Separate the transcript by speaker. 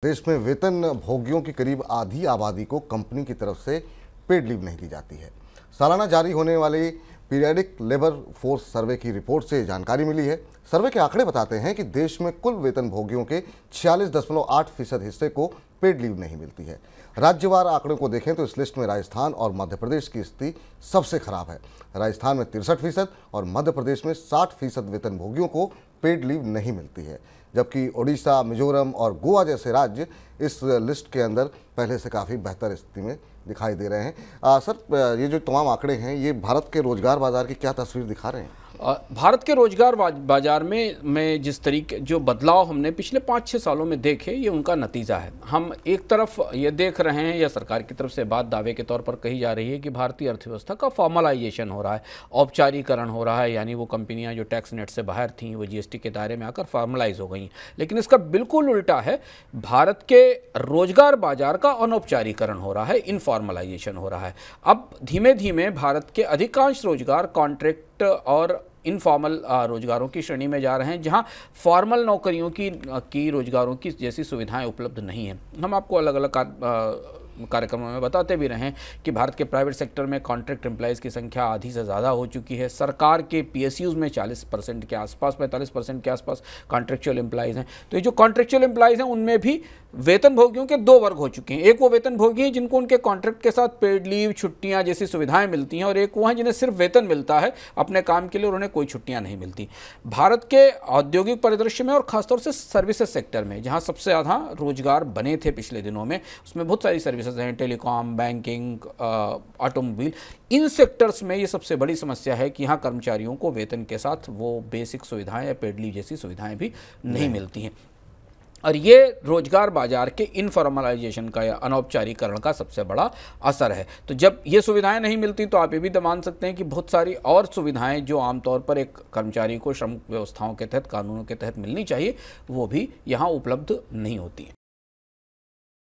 Speaker 1: देश में वेतन भोगियों की करीब आधी आबादी को कंपनी की तरफ से पेड लीव नहीं दी जाती है। सालाना जारी होने वाली पीरियडिक लेबर फोर्स सर्वे की रिपोर्ट से जानकारी मिली है। सर्वे के आंकड़े बताते हैं कि देश में कुल वेतन भोगियों के 46.8% हिस्से को पेड लीव नहीं मिलती है। राज्यवार आंकड़ों को देखें तो इस लिस्ट में राजस्थान और मध्य प्रदेश की स्थिति सबसे खराब है। राजस्थान में 63% और मध्य प्रदेश में 60% वेतन भोगियों को पेड लीव नहीं मिलती है, जबकि ओडिशा, मिजोरम और गोवा जैसे राज्य इस लिस्ट के अंदर पहले से काफ़ी बेहतर स्थिति में दिखाई दे रहे हैं। सर, ये जो तमाम आंकड़े हैं ये भारत के रोजगार बाजार की क्या तस्वीर दिखा रहे हैं?
Speaker 2: भारत के रोजगार बाजार में जिस तरीके जो बदलाव हमने पिछले 5-6 सालों में देखे, ये उनका नतीजा है। हम एक तरफ ये देख रहे हैं, या सरकार की तरफ से बात दावे के तौर पर कही जा रही है कि भारतीय अर्थव्यवस्था का फॉर्मलाइजेशन हो रहा है, औपचारीकरण हो रहा है, यानी वो कंपनियां जो टैक्स नेट से बाहर थीं वो जीएसटी के दायरे में आकर फॉर्मलाइज हो गई। लेकिन इसका बिल्कुल उल्टा है, भारत के रोजगार बाजार का अनौपचारीकरण हो रहा है, इनफॉर्मलाइजेशन हो रहा है। अब धीमे धीमे भारत के अधिकांश रोजगार कॉन्ट्रैक्ट और इनफॉर्मल रोजगारों की श्रेणी में जा रहे हैं, जहां फॉर्मल नौकरियों की रोजगारों की जैसी सुविधाएं उपलब्ध नहीं हैं। हम आपको अलग अलग कार्यक्रमों में बताते भी रहे हैं कि भारत के प्राइवेट सेक्टर में कॉन्ट्रैक्ट एम्प्लॉयज़ की संख्या आधी से ज़्यादा हो चुकी है। सरकार के पीएसयूज़ में 40% के आसपास, 45% के आसपास कॉन्ट्रैक्चुअल एम्प्लॉयज़ हैं। तो ये जो कॉन्ट्रैक्चुअल एम्प्लॉयज़ हैं उनमें भी वेतन भोगियों के दो वर्ग हो चुके हैं। एक वो वेतन भोगी हैं जिनको उनके कॉन्ट्रैक्ट के साथ पेड लीव, छुट्टियां जैसी सुविधाएं मिलती हैं, और एक वो हैं जिन्हें सिर्फ वेतन मिलता है अपने काम के लिए और उन्हें कोई छुट्टियां नहीं मिलती। भारत के औद्योगिक परिदृश्य में और खासतौर से सर्विसेज सेक्टर में, जहां सबसे ज़्यादा रोजगार बने थे पिछले दिनों में, उसमें बहुत सारी सर्विसेज हैं, टेलीकॉम, बैंकिंग, ऑटोमोबाइल। इन सेक्टर्स में ये सबसे बड़ी समस्या है कि यहाँ कर्मचारियों को वेतन के साथ वो बेसिक सुविधाएं या पेड लीव जैसी सुविधाएं भी नहीं मिलती हैं। और ये रोजगार बाजार के इनफॉर्मलाइजेशन का या अनौपचारीकरण का सबसे बड़ा असर है। तो जब ये सुविधाएं नहीं मिलती तो आप ये भी मान सकते हैं कि बहुत सारी और सुविधाएं जो आमतौर पर एक कर्मचारी को श्रम व्यवस्थाओं के तहत, कानूनों के तहत मिलनी चाहिए, वो भी यहाँ उपलब्ध नहीं होती हैं।